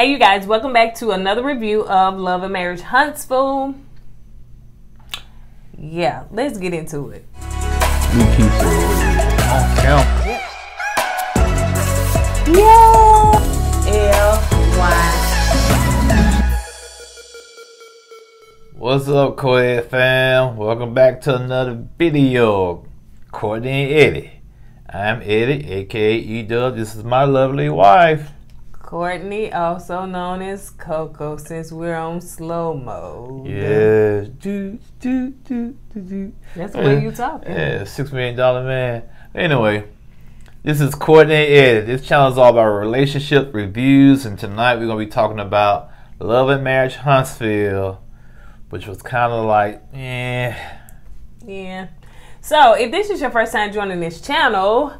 Hey you guys, welcome back to another review of Love and Marriage Huntsville. Yeah, let's get into it. Yeah. LY. What's up, KOED fam? Welcome back to another video. Kourtney and Eddie. I'm Eddie, aka EW. This is my lovely wife. Kourtney, also known as Coco, since we're on slow mode. Yes. That's the way you talk. Yeah, $6 million man. Anyway, this is Kourtney and Eddie. This channel is all about relationship reviews, and tonight we're going to be talking about Love and Marriage Huntsville, which was kind of like, Yeah. So, if this is your first time joining this channel,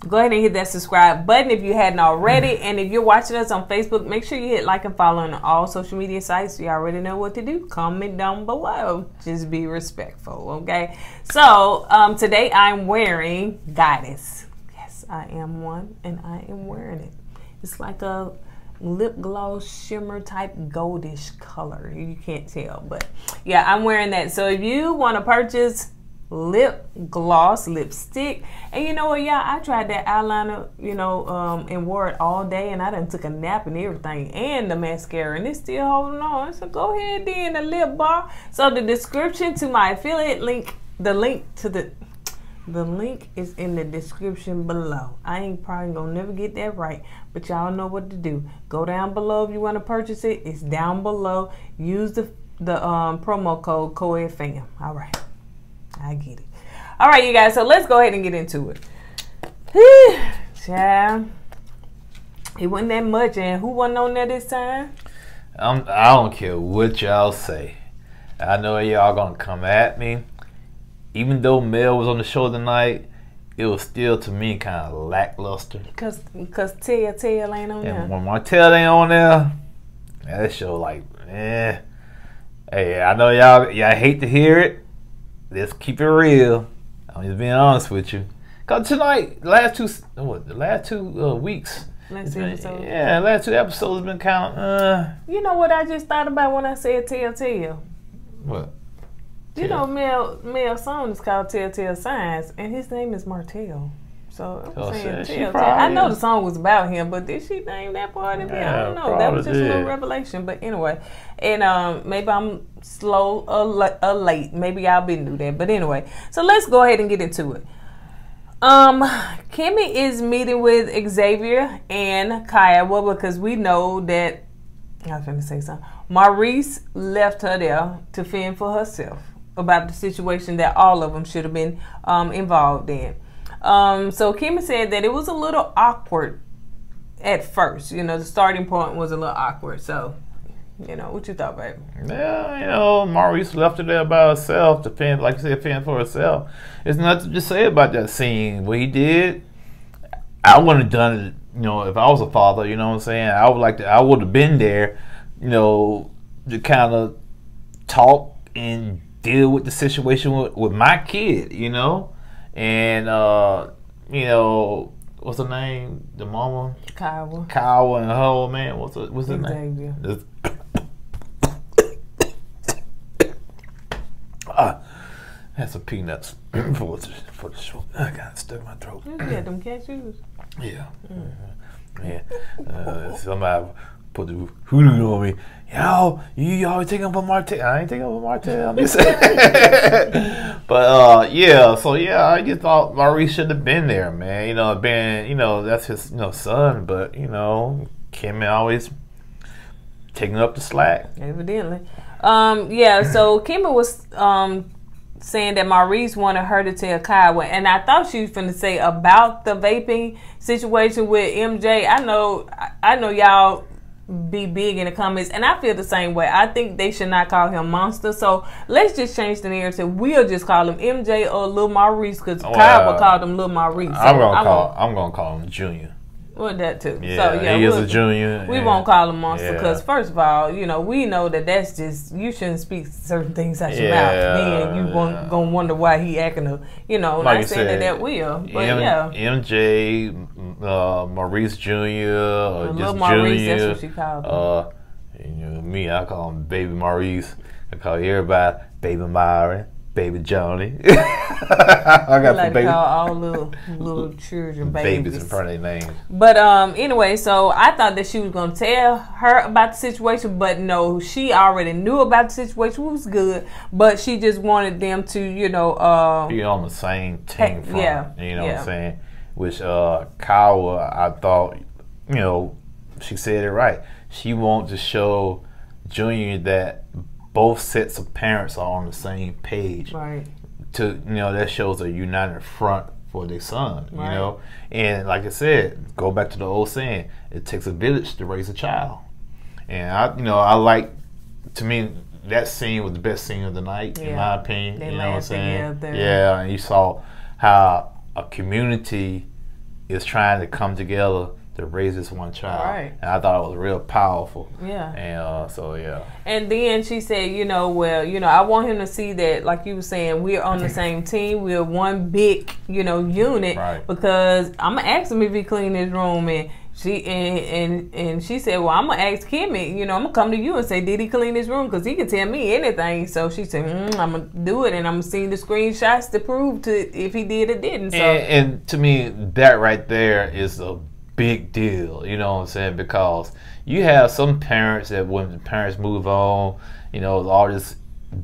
go ahead and hit that subscribe button if you hadn't already. And if you're watching us on Facebook, make sure you hit like and follow on all social media sites. You already know what to do. Comment down below. Just be respectful, okay? So, today I'm wearing Goddess. Yes, I am one, and I am wearing it. It's like a lip gloss shimmer type goldish color. You can't tell, but yeah, I'm wearing that. So if you want to purchase lip gloss, lipstick, and you know what, y'all, I tried that eyeliner, and wore it all day, and I done took a nap and everything, and the mascara, and it's still holding on. So go ahead then, the lip bar. So the description to my affiliate link, the link is in the description below. I ain't probably gonna never get that right, but y'all know what to do. Go down below if you want to purchase it. It's down below. Use the promo code KOEDFAM. All right, I get it. All right, you guys. So let's go ahead and get into it. Child, it wasn't that much, and who wasn't on there this time? I don't care what y'all say. I know y'all gonna come at me. Even though Mel was on the show tonight, it was still, to me, kind of lackluster. Cause Tell ain't on there. And when Martell ain't on there, that show like, Hey, I know y'all hate to hear it. Let's keep it real. I'm just being honest with you. Cause tonight, the last two weeks. Last two episodes. Yeah, last two episodes have been kind of. You know what I just thought about when I said Tell? What? You know, Mel's song is called Telltale Signs, and his name is Martell. So I'm saying Telltale. I know the song was about him, but did she name that part of it? I don't know. That was just a little revelation. But anyway, and maybe I'm slow or late. Maybe y'all been through that. But anyway, so let's go ahead and get into it. Kimmy is meeting with Xavier and Kiowa because we know that, I was going to say something, Maurice left her there to fend for herself about the situation that all of them should have been involved in. So Kimmy said that it was a little awkward at first. The starting point was a little awkward. So, what you thought, baby? Yeah, Maurice left her there by herself to fend, like you said, fend for herself. There's nothing to say about that scene. What he did, I wouldn't have done it, if I was a father, you know what I'm saying? I would have been there, to kind of talk and deal with the situation with my kid, and what's her name? The mama? Kiowa and her old man. What's her name? Had some peanuts for the show. I got stuck in my throat. You had them cashews? Yeah. Yeah. Somebody put the hoodoo on me. Yo, you always taking up a Martell. I ain't taking up a Martell. I'm just saying. But I just thought Maurice should have been there, man. That's his son, but Kim always taking up the slack. Evidently. So Kimmy was saying that Maurice wanted her to tell Kiowa, and I thought she was finna say about the vaping situation with MJ. I know y'all be big in the comments, and I feel the same way. I think they should not call him Monster. So let's just change the narrative. We'll just call him MJ or Lil Maurice, because Kiowa called him Lil Maurice. So I'm gonna call him Junior. Well, that too. Yeah, so yeah, he is a junior. We won't call him monster because first of all, you know, we know that's just, you shouldn't speak certain things out your mouth. Then you gonna wonder why he acting, you know, like not saying that will, but MJ, Maurice Jr. Little just Maurice, Junior. that's what she called him. You know, me, I call him Baby Maurice. I call everybody Baby Myron, Baby Johnny. I got like to call all little children babies in front of their names. But anyway, so I thought that she was gonna tell her about the situation, but no, she already knew about the situation, which was good. But she just wanted them to, you know, be on the same team front. Yeah, you know what I'm saying? Which Kyle, I thought, you know, she said it right. She wants to show Junior that both sets of parents are on the same page. Right. To, you know, that shows a united front for their son. Right. You know, and like I said, go back to the old saying: it takes a village to raise a child. And I like, to me, that scene was the best scene of the night, in my opinion. They you know what I'm saying? Together. Yeah, and you saw how a community is trying to come together to raise this one child. Right. And I thought it was real powerful. Yeah. And so, yeah. And then she said, you know, well, you know, I want him to see that, like you were saying, we're on the same team. We're one big, you know, unit. Right. Because I'm going to ask him if he clean his room. And she said, well, I'm going to ask Kimmy, you know, I'm going to come to you and say, did he clean his room? Because he can tell me anything. So she said, I'm going to do it. And I'm going to see the screenshots to prove if he did or didn't. So. And to me, that right there is a big deal, you know what I'm saying? Because you have some parents that when the parents move on, you know, all this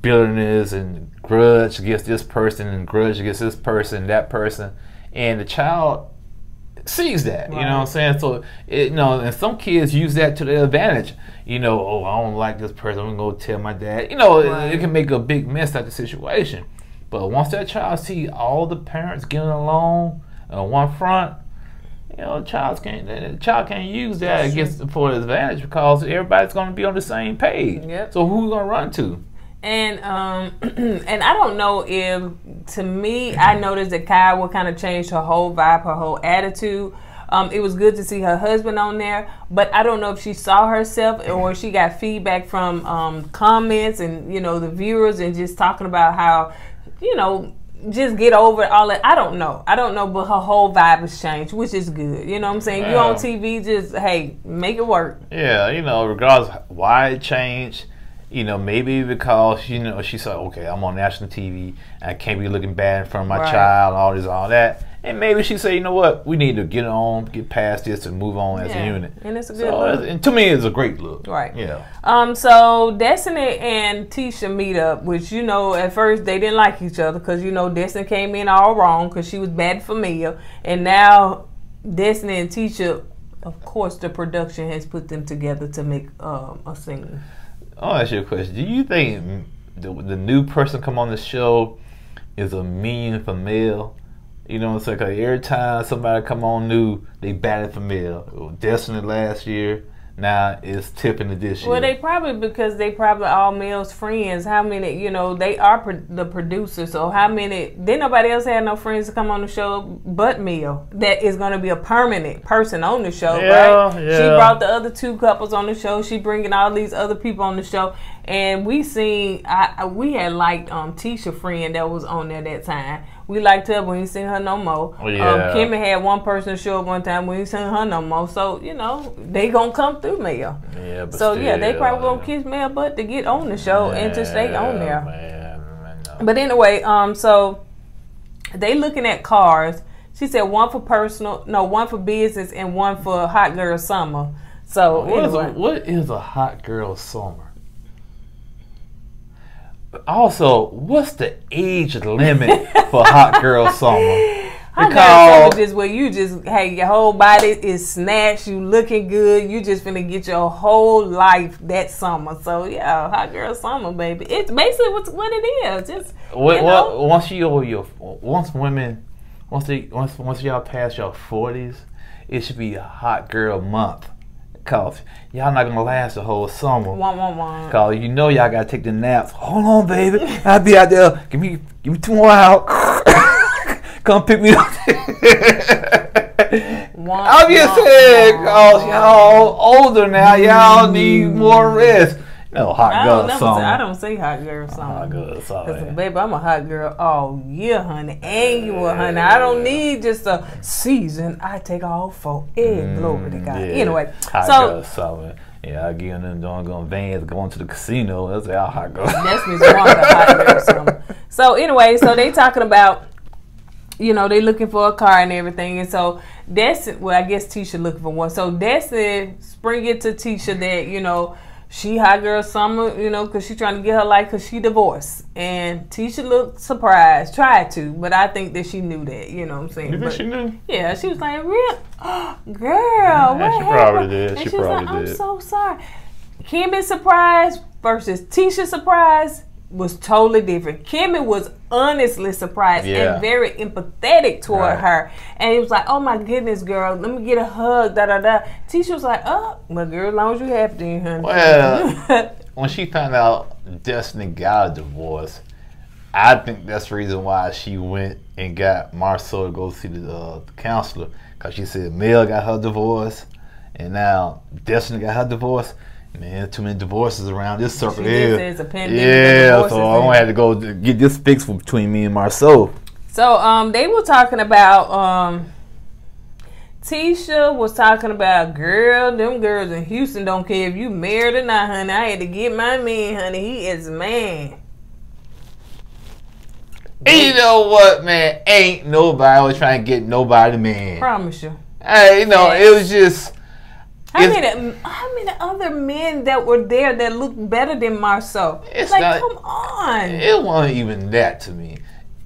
bitterness and grudge against this person and grudge against this person, that person, and the child sees that, you know what I'm saying? So, you know, and some kids use that to their advantage. You know, oh, I don't like this person, I'm going to go tell my dad. You know, it can make a big mess out of the situation. But once that child see all the parents getting along on one front, you know, the child can't use that for his advantage because everybody's going to be on the same page. Yep. So who are we going to run to? And and I don't know if, to me, I noticed that Kyle kind of changed her whole vibe, her whole attitude. It was good to see her husband on there, but I don't know if she saw herself or she got feedback from comments and, you know, the viewers and just talking about how, you know, just get over all that. I don't know, but her whole vibe has changed, which is good. You know what I'm saying? You on TV, just, hey, make it work. Yeah, you know, regardless why it changed, you know, maybe because, you know, she said, okay, I'm on national TV, I can't be looking bad in front of my child, all this, all that. And maybe she said, you know what, we need to get past this and move on as a unit. And it's a good look. And to me, it's a great look. Right. Yeah. So Destiny and Tisha meet up, which, you know, at first they didn't like each other because, you know, Destiny came in all wrong because she was bad for Mia. And now Destiny and Tisha, of course, the production has put them together to make a scene. I'll ask you a question. Do you think the new person come on the show is a meme for male? You know what I'm saying? Because every time somebody come on new, they batted for male. Destiny last year, now it's Tiffany this year. Well, they probably all males friends. How many, you know, they are the producers, so how many, then nobody else had no friends to come on the show but Mia. That is going to be a permanent person on the show, right? Yeah. She brought the other two couples on the show. She bringing all these other people on the show. And we had liked Tisha friend that was on there that time. We liked her, but we ain't seen her no more. Kimmy had one person show up one time, we ain't seen her no more. So, you know, they gonna come through Mel. Yeah, but so still, they probably gonna kiss Mel butt to get on the show and to stay on there. Man. But anyway, so they looking at cars. She said one for business and one for hot girl summer. So what is a hot girl summer? Also, what's the age limit for hot girl summer? Because just where you just, hey, your whole body is snatched, you looking good, you just finna get your whole life that summer. So yeah, hot girl summer, baby. It's basically what it is. Just once y'all pass your 40s, it should be a hot girl month. Cause y'all not gonna last the whole summer. Cause you know y'all gotta take the naps. Hold on, baby. I'll be out there. Give me 2 more hours. Come pick me up. I'm just saying, cause y'all older now, y'all need more rest. No, hot girl summer. I don't say hot girl summer. Hot girl summer. Baby, I'm a hot girl all year, honey. Annual, honey. I don't need just a season. I take all for it. Glory to God. Yeah. Anyway, hot girl summer. Yeah, I get in them doggone vans going to the casino. That's our hot girl. That's Miss Wanda, hot girl summer. So anyway, so they talking about, you know, they looking for a car and everything, and so that's, well, I guess Tisha looking for one. So that's it. Spring it to Tisha that, you know, she hot girl summer, you know, because she trying to get her life because she divorced. And Tisha looked surprised, tried to, but I think that she knew that, you know what I'm saying? You think she knew? Yeah, she was like, real, girl, yeah, what she probably did. And she she was probably like, did. I'm so sorry. Kimmy's surprise versus Tisha's surprise was totally different. Kimmy was honestly surprised and very empathetic toward her. And he was like, oh my goodness, girl, let me get a hug, da da da. Tisha was like, oh, well, girl, as long as you happy, then, honey. Well, when she found out Destiny got a divorce, I think that's the reason why she went and got Marcel to go see the counselor. Because she said Mel got her divorce, and now Destiny got her divorce. Man, too many divorces around this circle here. It's a pandemic. Yeah, so I'm gonna have to go get this fixed between me and Marceau. So they were talking about Tisha was talking about, girl, them girls in Houston don't care if you married or not, honey. I had to get my man, honey. He is man. And you know what, man? Ain't nobody was trying to get nobody, man. Promise you. Hey, you know, it was just. How many other men that were there that looked better than Marceau? It's like, not, come on. It wasn't even that to me.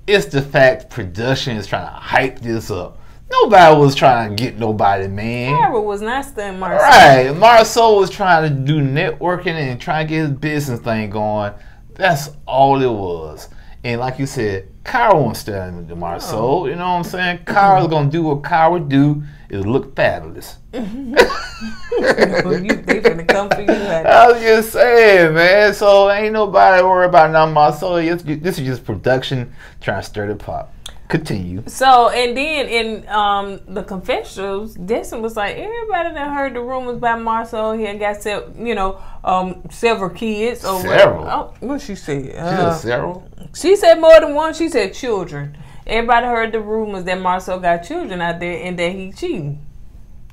It's the fact production is trying to hype this up. Nobody was trying to get nobody, man. Kyra was not studying Marceau. Right. Marceau was trying to do networking and trying to get his business thing going. That's all it was. And like you said, Kyra won't stand with Marceau. You know what I'm saying? Kyra's going to do what Kyra do, is look fabulous. They finna come for you. I was just saying, man. So ain't nobody worry about nothing Marceau. This is just production trying to stir the pot. Continue. So, and then in the confessionals, Destin was like, everybody that heard the rumors about Marceau, he had got several kids. Or several? What she said? She said several? She said more than one. She said children. Everybody heard the rumors that Marceau got children out there and that he cheating.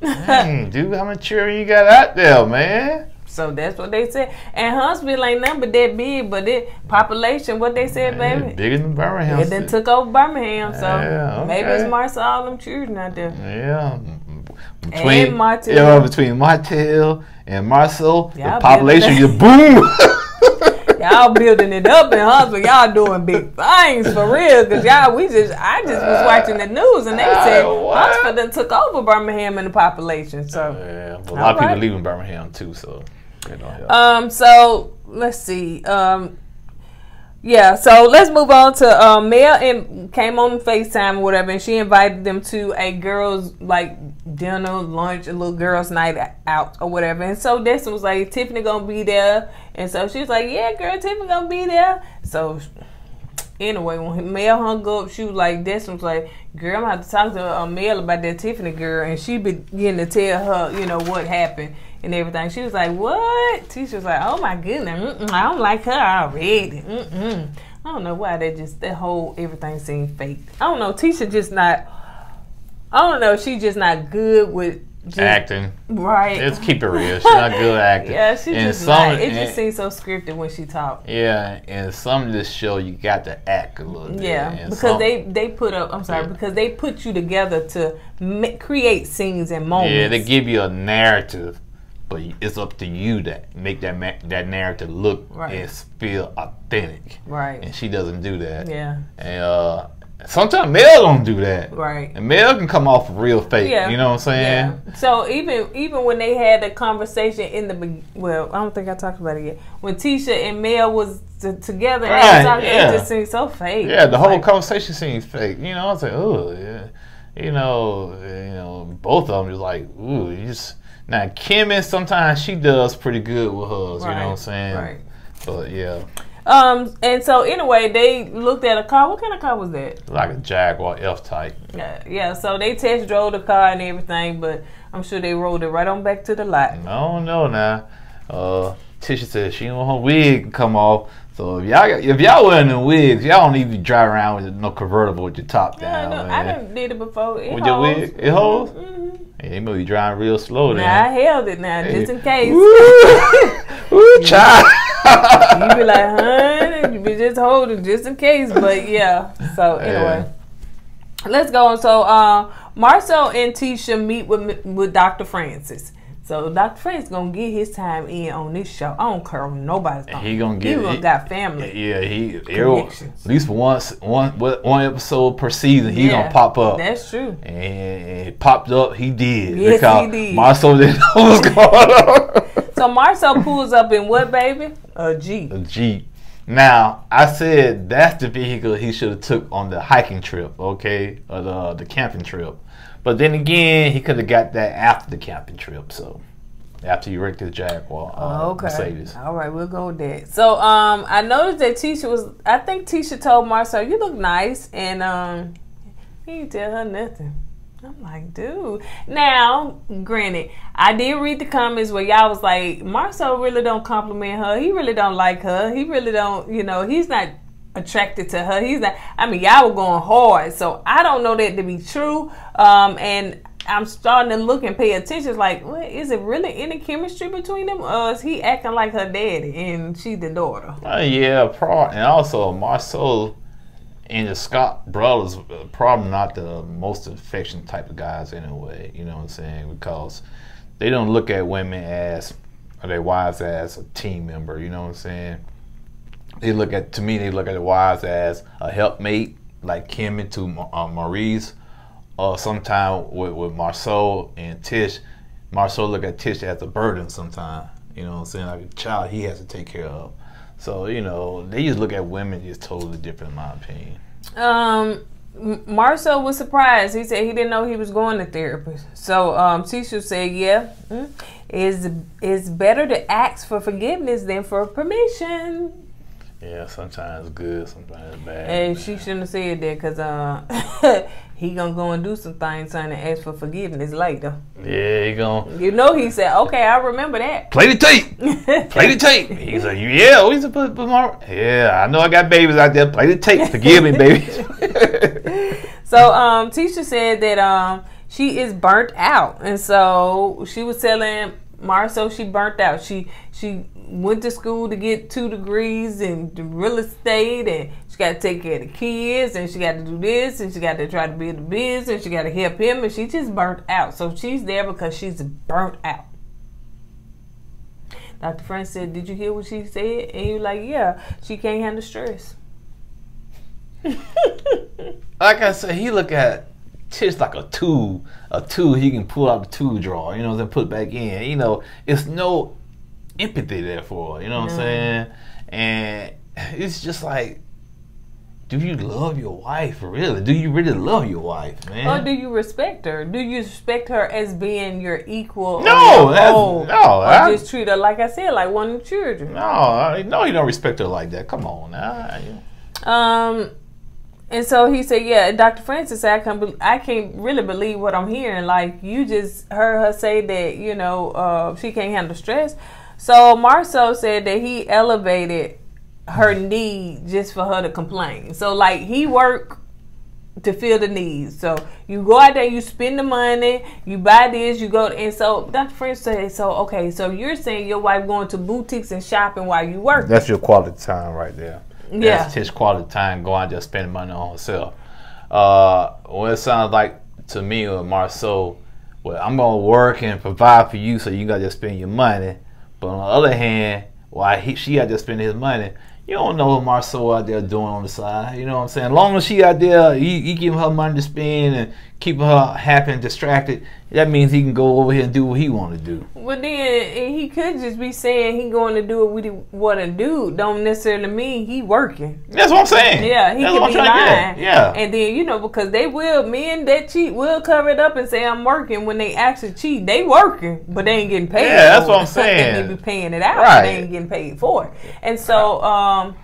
Dang, dude, how much children you got out there, man? So that's what they said. And Huntsville ain't nothing but that big, but the population, what they said, baby? Bigger than Birmingham. It then took over Birmingham, so okay. maybe it's Marcel, all them children out there. Yeah. And Martel. Yeah, between Martel and Marceau, the population just boom. Y'all building it up in Huntsville. Y'all doing big things for real. Cause I just was watching the news and they said Huntsville done took over Birmingham in the population. So yeah, well, a lot of people leaving Birmingham too. So you know, yeah. So let's see. Yeah, so let's move on to Mel and came on FaceTime or whatever, and she invited them to a girls' like dinner, lunch, a little girls' night out or whatever. And so Destin was like, Tiffany gonna be there, and so she was like, yeah, girl, Tiffany gonna be there. So anyway, when Mel hung up, she was like, Destin was like, girl, I'm gonna have to talk to Mel about that Tiffany girl, and she began to tell her, you know, what happened and everything. She was like, what? Tisha was like, oh my goodness, I don't like her already. I don't know why that whole everything seemed fake. I don't know, Tisha just not, I don't know, she just not good with acting. Right. Let's keep it real. She's not good at acting. Yeah, she just not. It just seems so scripted when she talks. Yeah, and some of this show you got to act a little bit. Yeah, and because they put up. I'm sorry, because they put you together to create scenes and moments. Yeah, they give you a narrative, but it's up to you to make that narrative look and feel authentic. Right. And she doesn't do that. Yeah. And sometimes Mel don't do that. Right. And Mel can come off real fake. Yeah. You know what I'm saying? Yeah. So even when they had a conversation in the I don't think I talked about it yet. When Tisha and Mel was together, and talking, it just seemed so fake. Yeah, the whole conversation seems fake. You know, I was like, oh, yeah. You know, both of them just like, ooh, you just. Now, Kim, sometimes she does pretty good with hers, you know what I'm saying? Right. But, yeah. And so anyway, they looked at a car. What kind of car was that? Like a Jaguar F-Type. Yeah. So they test drove the car and everything, but I'm sure they rolled it right on back to the lot. I don't know now. Tisha said she don't want her wig to come off. So if y'all wearing the wigs, y'all don't need to be driving around with no convertible with your top down. Yeah, I done did it before. With your wig? It holds? Mm-hmm. Yeah, you must be driving real slow then. Nah, I held it now, just in case. Woo, child. You be like, honey, you be just holding just in case. But yeah, so anyway. Let's go on. So Marcel and Tisha meet with Dr. Francis. So Dr. Francis gonna get his time in on this show. I don't care what nobody's talking. He gonna get. He got family. Yeah, at least one episode per season, he gonna pop up. That's true. And it popped up. He did. Yes, he did. Marcel didn't know what's going on. So Marcel pulls up in what, baby? A Jeep. A Jeep. Now I said that's the vehicle he should have took on the hiking trip, okay, or the camping trip. But then again, he could have got that after the camping trip. So after he wrecked his Jaguar, okay. Mercedes. All right, we'll go with that. So I noticed that Tisha was. I think Tisha told Marcel, "You look nice," and he didn't tell her nothing. I'm like, dude. Now, granted, I did read the comments where y'all was like, Marcel really don't compliment her. He really don't like her. He really don't. He's not attracted to her. He's not. I mean, y'all were going hard, so I don't know that to be true. And I'm starting to look and pay attention. It's like, what, is it really any chemistry between them, or is he acting like her daddy and she the daughter? Yeah, and also Marcel and the Scott brothers probably not the most affectionate type of guys anyway. You know what I'm saying? Because they don't look at women or their wives as a team member. You know what I'm saying? They look at the wives as a helpmate, like Kim to Maurice, or sometimes with Marcel and Tish. Marcel look at Tish as a burden sometimes. You know what I'm saying? Like a child he has to take care of. So, they just look at women just totally different in my opinion. Marcel was surprised. He said he didn't know he was going to therapy. So Tisha said, yeah, it's better to ask for forgiveness than for permission. Yeah, sometimes good, sometimes bad. And she shouldn't have said that because he gonna go and do some things trying to ask for forgiveness later. Yeah, he gonna. He said, okay, I remember that. Play the tape. Play the tape. He's like, yeah, we supposed to put more. Yeah, I know I got babies out there. Play the tape. Forgive me, baby. So Tisha said that she is burnt out, and so she was telling Marcel she burnt out. She went to school to get 2 degrees in real estate, and she got to take care of the kids, and she got to do this, and she got to try to build a business, and she got to help him, and she just burnt out. So she's there because she's burnt out. Dr. Francis said, did you hear what she said? And he was like, yeah, she can't handle stress. Like I said, he look at Tish like a tool he can pull out the tool drawer, and put back in. It's no empathy there for her, you know what I'm saying? And it's just like, do you love your wife really? Do you really love your wife, man? Or do you respect her? Do you respect her as being your equal? No, or just treat her, like I said, like one of the children? No, you don't respect her like that. Come on now. And so he said, yeah, Dr. Francis said, I can't really believe what I'm hearing. Like, you just heard her say that, she can't handle stress. So Marcel said that he elevated her need just for her to complain. So, like, he worked to fill the needs. So you go out there, you spend the money, you buy this, you go, and so Dr. Francis said, okay, so you're saying your wife going to boutiques and shopping while you work? That's your quality time right there. Yeah. That's his quality time, going out there spending money on herself. Well, it sounds like to me or Marcel, well, I'm going to work and provide for you so you got to spend your money. But on the other hand, she had to spend his money, you don't know what Marcel out there doing on the side. You know what I'm saying? As long as she out there, he giving her money to spend and keeping her happy and distracted, that means he can go over here and do what he want to do. Well, then he could just be saying he going to do what he want to do. Don't necessarily mean he working. That's what I'm saying. Yeah, he could be lying. Yeah. And then, you know, because men that cheat will cover it up and say I'm working when they actually cheat. They working, but they ain't getting paid. Yeah, that's what I'm saying. And they be paying it out, right. But they ain't getting paid for it. And so,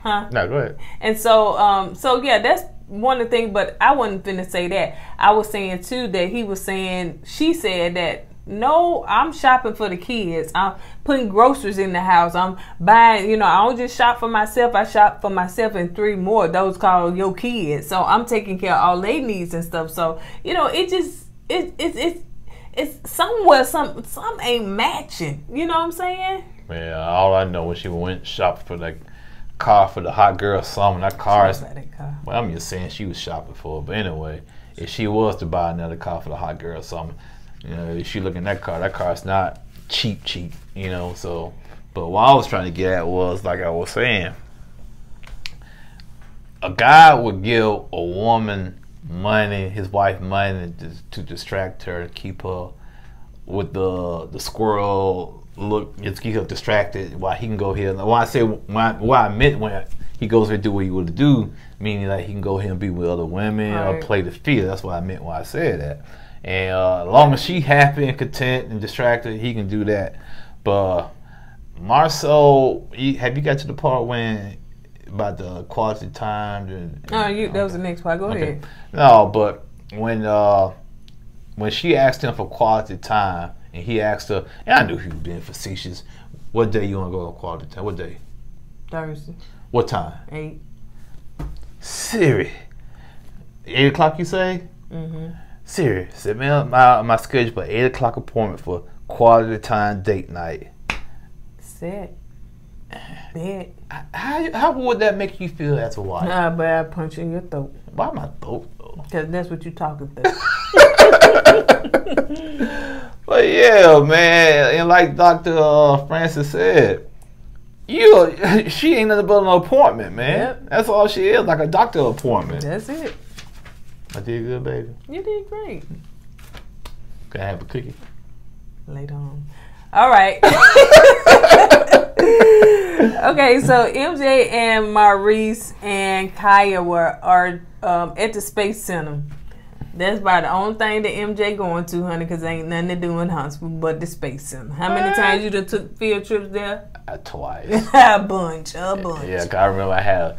No, go ahead. And so yeah, that's one of the things, but I wasn't finna say that. I was saying too that she said that, no, I'm shopping for the kids. I'm putting groceries in the house. I'm buying, you know, I don't just shop for myself. I shop for myself and 3 more. Those called your kids. So I'm taking care of all their needs and stuff. So, you know, it's somewhere, some ain't matching. You know what I'm saying? Yeah, all I know when she went shopping for that car for the hot girl summer, that car is, well, I'm just saying she was shopping for it. But anyway, if she was to buy another car for the hot girl summer, you know, if she looking at that car's not cheap, you know. So, but what I was trying to get at was, like I was saying, a guy would give a woman money, his wife money, to distract her, to keep her with the squirrel look, just keep her distracted while he can go here. What I meant when he goes here and do what he would do, meaning like he can go here and be with other women or play the field. That's what I meant when I said that. And as long as she happy and content and distracted, he can do that. But Marcel, have you got to the part when about the quality time? That was the next part. Go ahead. No, but when she asked him for quality time, and he asked her, and I knew he was being facetious, what day you want to go on quality time? What day? Thursday. What time? 8. Siri. 8 o'clock you say? Mm-hmm. Siri, set me up my schedule for 8 o'clock appointment for quality time date night. Set. Bet. How would that make you feel as a wife? Nah, but I punch in your throat. Why my throat though? Because that's what you talking through. But yeah, man, and like Dr. Francis said, she ain't nothing but an appointment, man. Yep. That's all she is, like a doctor appointment. That's it. I did good, baby. You did great. Can I have a cookie? Later on. All right. Okay, so MJ and Maurice and Kaya are at the Space Center. That's about the only thing that MJ going to, honey, because ain't nothing to do in Huntsville but the Space Center. How many times you done took field trips there? Twice. A bunch. Yeah, cause I remember I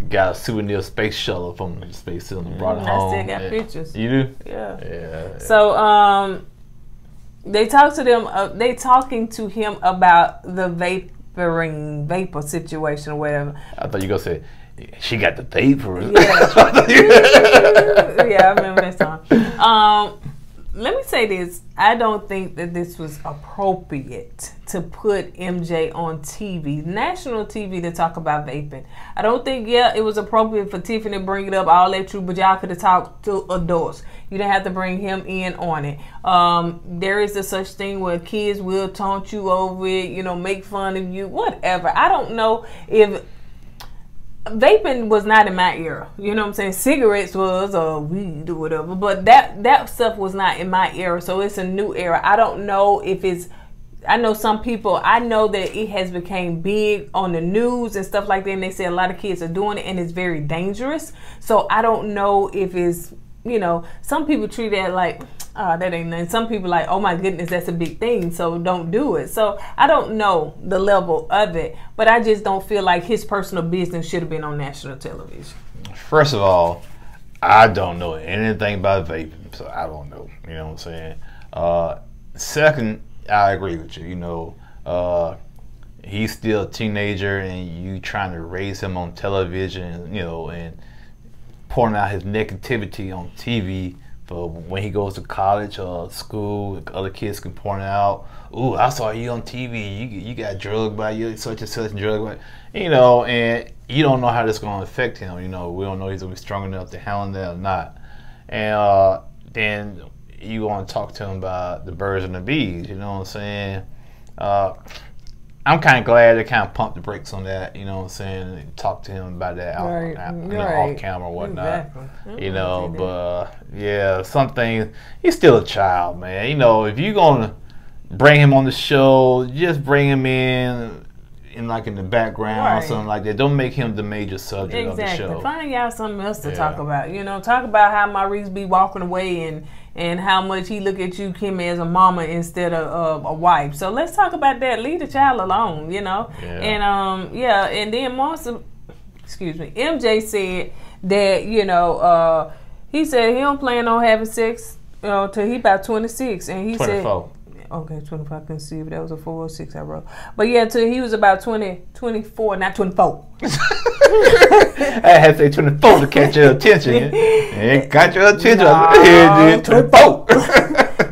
got a souvenir space shuttle from the Space Center and brought it home. I still got pictures. You do? Yeah. Yeah. So they talking to him about the vapor situation or whatever. I thought you were gonna say she got the vapor. Yeah. Yeah, I remember that song. Let me say this. I don't think that this was appropriate to put MJ on TV, national TV, to talk about vaping. I don't think, it was appropriate for Tiffany to bring it up, all that true, but y'all could have talked to adults. You didn't have to bring him in on it. There is a such thing where kids will taunt you over it, make fun of you, whatever. I don't know if... Vaping was not in my era, you know what I'm saying? Cigarettes was, or weed or whatever, but that stuff was not in my era, so it's a new era. I don't know if it's, I know some people, I know that it has become big on the news and stuff like that, and they say a lot of kids are doing it, and it's very dangerous. So I don't know if it's, some people treat that like, that ain't nothing. Some people like, oh my goodness, that's a big thing, so don't do it. So I don't know the level of it, but I just don't feel like his personal business should have been on national television. First of all, I don't know anything about vaping, so I don't know. You know what I'm saying? Second, I agree with you. He's still a teenager, and you trying to raise him on television, and pouring out his negativity on TV. For when he goes to college or school, other kids can point out, "Ooh, I saw you on TV. You got drugged by you such and such and drugged by," and you don't know how this is going to affect him. We don't know if he's going to be strong enough to handle that or not. And then you want to talk to him about the birds and the bees. You know what I'm saying? I'm kind of glad they kind of pumped the brakes on that, you know what I'm saying, and talk to him about that off camera or whatnot. Exactly. You know, but yeah, some things, he's still a child, man. You know, if you're going to bring him on the show, just bring him in like in the background or something like that. Don't make him the major subject of the show. Find y'all something else to talk about. You know, talk about how Maurice be walking away and how much he look at you, Kim, as a mama instead of a wife. So let's talk about that. Leave the child alone, you know. And and then MJ said that, you know, he said he don't plan on having sex till he about 26, and he 24. Said. Okay, 25, I couldn't see if that was a 4 or 6 I wrote. But yeah, until he was about 24, not 24. I had to say 24 to catch your attention. It got your attention. No, 24.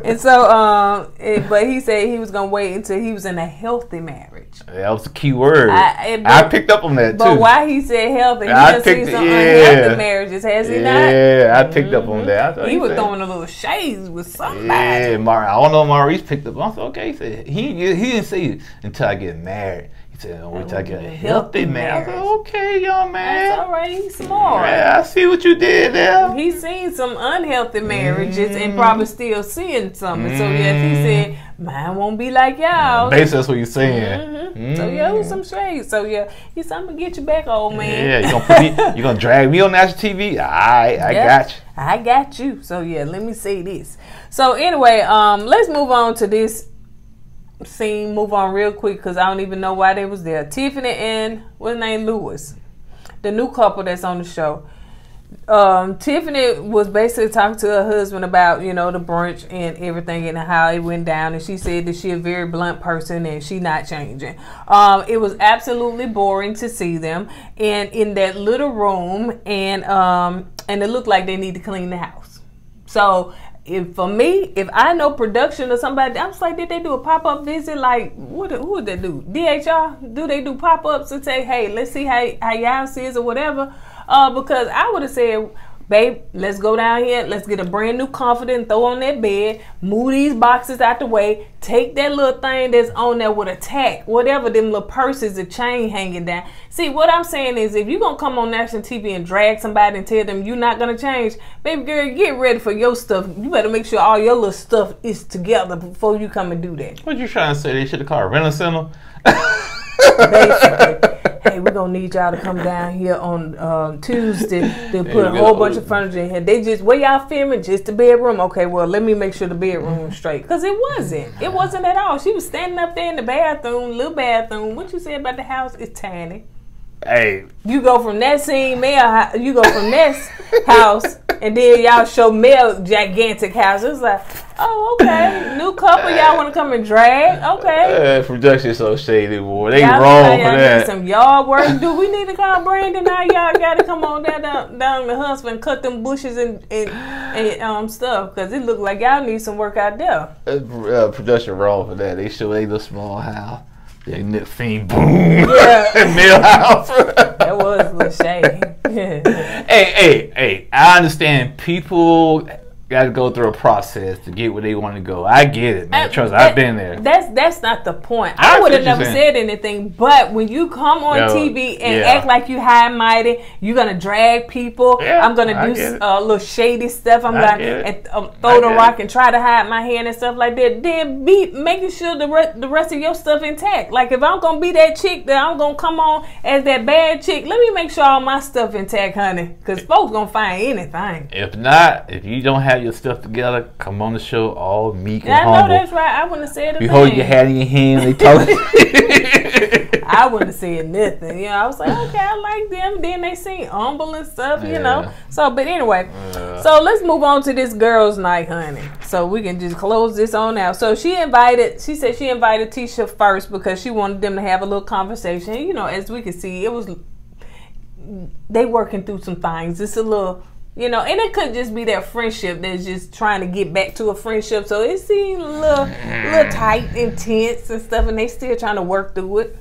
And so, but he said he was going to wait until he was in a healthy marriage. That was the key word. I picked up on that too. But why he said healthy, he done seen some unhealthy marriages, has he not? Yeah, I picked up on that. He was throwing a little shades with somebody. Yeah, I don't know if Maurice picked up. I said, okay, he said, he didn't say it until I get married. He said, wait till I get a healthy marriage. I said, okay, young man. That's all right. He's smart. Yeah, I see what you did there. He's seen some unhealthy marriages and probably still seeing something. So, yes, he said, mine won't be like y'all. Basically, that's what you're saying. So, yeah, it was some shade. So, yeah, he said, I'm going to get you back, old man. Yeah, you're going to drag me on national TV? All right, I got you. I got you. So, yeah, let me say this. So, anyway, let's move on to this scene, move on real quick because I don't even know why they was there. Tiffany and what's his name, Lewis, the new couple that's on the show. Tiffany was basically talking to her husband about, you know, the brunch and everything and how it went down, and she said that she a very blunt person and she not changing. It was absolutely boring to see them in that little room, and it looked like they need to clean the house. So for me, if I know production or somebody, I was like, did they do a pop-up visit? Like, who would they do? DHR? Do they do pop-ups and say, hey, let's see how y'all see it or whatever? Because I would have said, babe, let's go down here. Let's get a brand new comforter and throw on that bed. Move these boxes out the way. Take that little thing that's on there with a tack, whatever, them little purses, the chain hanging down. See, what I'm saying is, if you're going to come on national TV and drag somebody and tell them you're not going to change, baby girl, get ready for your stuff. You better make sure all your little stuff is together before you come and do that. What you trying to say? They should have called a rental center? Basically. Hey, we're going to need y'all to come down here on Tuesday to put a whole bunch of furniture in here. They just, where y'all filming? Just the bedroom? Okay, well, let me make sure the bedroom is straight. Because it wasn't. It wasn't at all. She was standing up there in the bathroom, little bathroom. What you said about the house is tiny. Hey. You go from that scene, you go from that house, and then y'all show Mel gigantic house. It's like, oh, okay. New couple, y'all want to come and drag? Okay. Production so shady, boy. They wrong for that. Need some yard work. Do we need to call Brandon? Now y'all got to come on down to Huntsville and cut them bushes and stuff, because it look like y'all need some work out there. Production wrong for that. They show they little small house. Yeah, Nick Fiend, boom. Yeah. Millhouse. That was a little shady. Hey, I understand people got to go through a process to get where they want to go. I get it, man. Trust me, I've been there. That's not the point. I would have never said anything, but when you come on TV and act like you high and mighty, you're going to drag people. Yeah, I'm going to do a little shady stuff. I'm going to throw the rock and try to hide my hand and stuff like that. Then be making sure the rest of your stuff intact. Like, if I'm going to be that chick that I'm going to come on as that bad chick, let me make sure all my stuff intact, honey, because folks going to find anything. If not, if you don't have your stuff together, come on the show all meek and humble. I know that's right. I wouldn't have said a thing. You hold your hat in your hand, they talk. I wouldn't have said nothing. You know, I was like, okay, I like them. Then they seem humble and stuff, you know. So, but anyway, so let's move on to this girls' night, honey. So we can just close this on out. So she said she invited Tisha first because she wanted them to have a little conversation. You know, as we could see, they working through some things. It's a little, you know, and it could just be their friendship that's just trying to get back to a friendship. So it seemed a little tight, intense and stuff, and they still trying to work through it.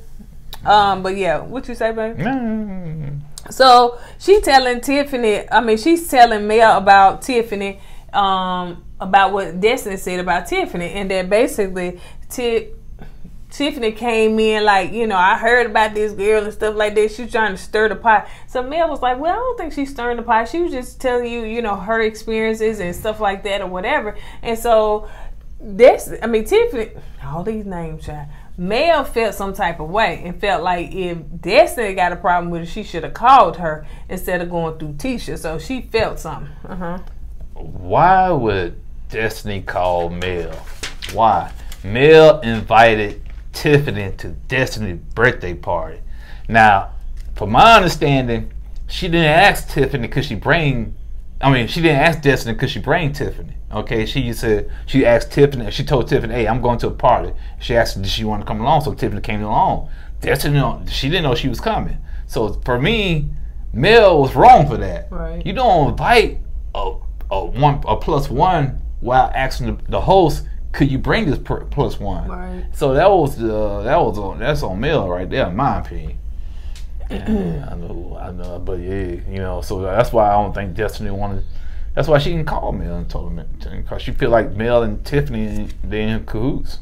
But yeah, what you say, baby? So she's telling Mel about Tiffany, about what Destiny said about Tiffany, and that basically Tiffany came in like, you know, I heard about this girl and stuff like that. She was trying to stir the pot. So Mel was like, well, I don't think she's stirring the pot. She was just telling you, you know, her experiences and stuff like that or whatever. And so Tiffany, all these names, child. Mel felt some type of way and felt like if Destiny got a problem with it, she should have called her instead of going through Tisha. So she felt something. Why would Destiny call Mel? Why? Mel invited Tiffany to Destiny's birthday party. Now, from my understanding, she didn't ask Tiffany because she didn't ask Destiny because she bring Tiffany. Okay, she asked Tiffany, she told Tiffany, hey, I'm going to a party. She asked, did she want to come along? So Tiffany came along. Destiny, she didn't know she was coming. So for me, Mel was wrong for that. Right. You don't invite a plus one while asking the host, could you bring this plus one? Right. So that's on Mel right there, in my opinion. Yeah, I know, but yeah, you know, so that's why I don't think Destiny wanted. That's why she didn't call Mel and told him, because she feel like Mel and Tiffany, they in cahoots.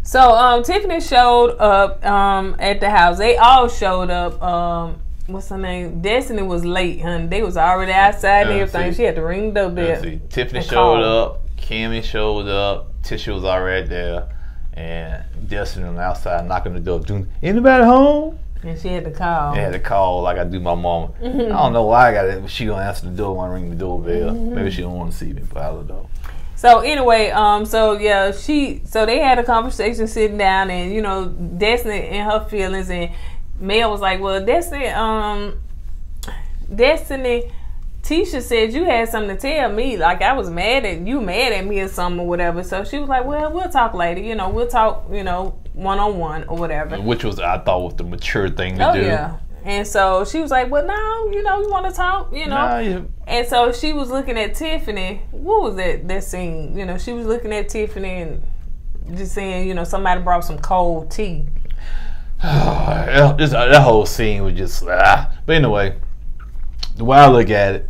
So Tiffany showed up at the house. They all showed up. What's her name? Destiny was late, honey. They was already outside and everything. She had to ring the doorbell. Tiffany showed up. Kimmy showed up. Tisha was already there, and Destiny on the outside knocking the door. Anybody home? And she had to call. I had to call like I do my mama. I don't know why I got it. She gonna answer the door when I ring the doorbell. Maybe she don't want to see me, but I don't know. So anyway, so they had a conversation sitting down, and you know, Destiny and her feelings, and Mel was like, well, Destiny, Tisha said you had something to tell me, like I was mad at me or something or whatever. So she was like, well, we'll talk later, you know, we'll talk, you know, one-on-one or whatever. Which was, I thought, was the mature thing to do. Oh, yeah. And so she was like, well, no, you know, you want to talk, you know. And so she was looking at Tiffany. What was that scene? You know, she was looking at Tiffany and just saying, you know, somebody brought some cold tea. That whole scene was just, But anyway, the way I look at it,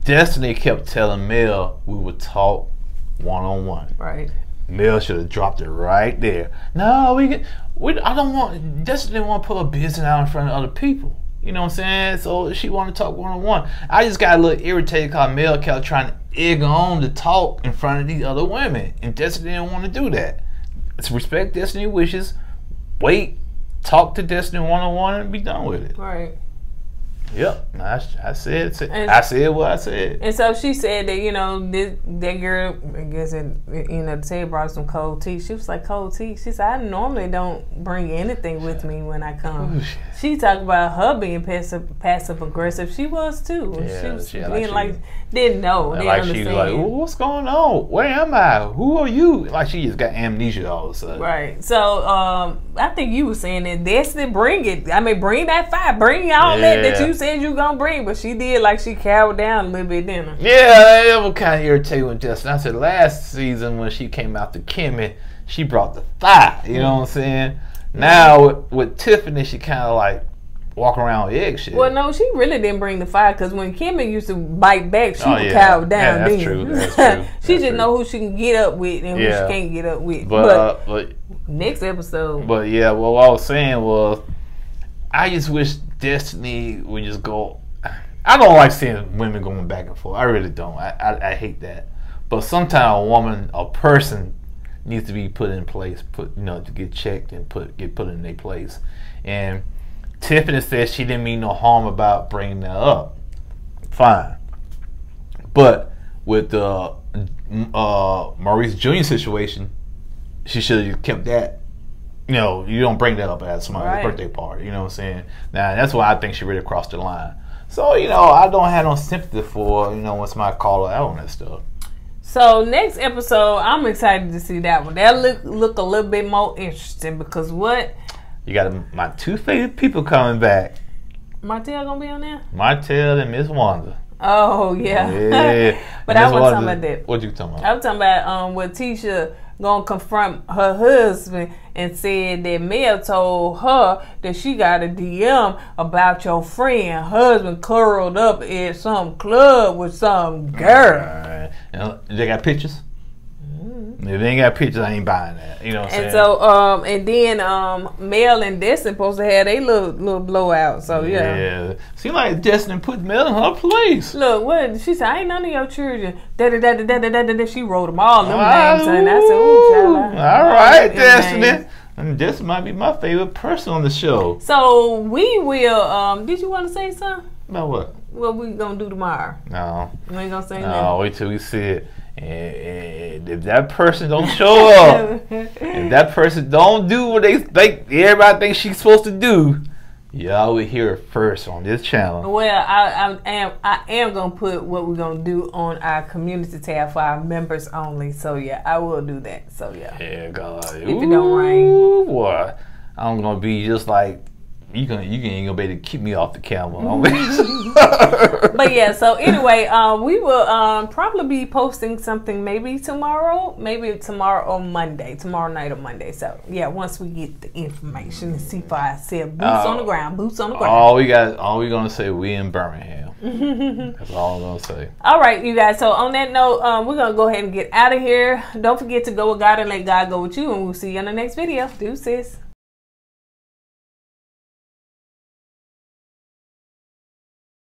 Destiny kept telling Mel we would talk one-on-one. Right. Mel should have dropped it right there. No, I don't want, Destiny didn't want to put her business out in front of other people. You know what I'm saying? So she wanted to talk one-on-one. I just got a little irritated because Mel kept trying to egg on to talk in front of these other women. And Destiny didn't want to do that. Let's respect Destiny's wishes. Wait, talk to Destiny one-on-one and be done with it. Right. Yep, I said what I said. And so she said that, you know, that girl, I guess, Tay brought some cold tea. She was like, cold tea? She said, I normally don't bring anything with me when I come. Ooh, she talked about her being passive aggressive. She was too. Yeah, she was didn't know. Didn't understand. She was like, well, what's going on? Where am I? Who are you? Like she just got amnesia all of a sudden. Right. So I think you were saying that Destiny bring it. I mean, bring that fire. Bring all that you said you gonna bring. But she did like she cowered down a little bit, didn't her? Yeah, it was kind of irritating with Destiny. I said last season when she came out to Kimmy, she brought the fire. You know what I'm saying? Now with Tiffany, she kind of like walk around with eggshell. Well, no, she really didn't bring the fire because when Kimmy used to bite back, she would cower down. Yeah, that's true. That's true. She just know who she can get up with and who she can't get up with. But next episode. But yeah, well, what I was saying was, I just wish Destiny would just go. I don't like seeing women going back and forth. I really don't. I hate that. But sometimes a person needs to be put in place, to get checked and get put in their place. And Tiffany said she didn't mean no harm about bringing that up. Fine. But with the Maurice Jr. situation, she should have kept that. You know, you don't bring that up at somebody's birthday party. You know what I'm saying? Now, that's why I think she really crossed the line. So, I don't have no sympathy for, when somebody call her out on that stuff. So, next episode, I'm excited to see that one. That'll look a little bit more interesting because what? You got my two favorite people coming back. Martell gonna be on there? Martell and Miss Wanda. Oh, yeah. Yeah. But I wasn't talking about that. What you talking about? I was talking about when Tisha gonna confront her husband and said that Mel told her that she got a DM about your friend husband curled up at some club with some girl. They got pictures? If they ain't got pictures, I ain't buying that. You know what I'm saying? And so, and then Mel and Destin supposed to have their little blowout. So yeah. Seems like Destin put Mel in her place. Look, what she said? I ain't none of your children. She wrote them all them names, and I said, "Ooh, child." All right, Destin. And this might be my favorite person on the show. So we will. Did you want to say something? About what? What we gonna do tomorrow? No. We ain't gonna say no, nothing. wait till we see it. And if that person don't show up, if that person don't do what they think everybody thinks she's supposed to do, y'all will hear it first on this channel. Well, I am gonna put what we're gonna do on our community tab for our members only. So yeah, I will do that. So yeah. Yeah, God. If it don't rain, boy, I'm gonna be just like. You ain't gonna be able to keep me off the camera. But yeah, so anyway, we will probably be posting something maybe tomorrow or Monday, tomorrow night or Monday. So yeah, once we get the information and see if I said boots on the ground. All we gonna say, we in Birmingham. That's all I'm gonna say. All right, you guys. So on that note, we're gonna go ahead and get out of here. Don't forget to go with God and let God go with you, and we'll see you in the next video. Deuces.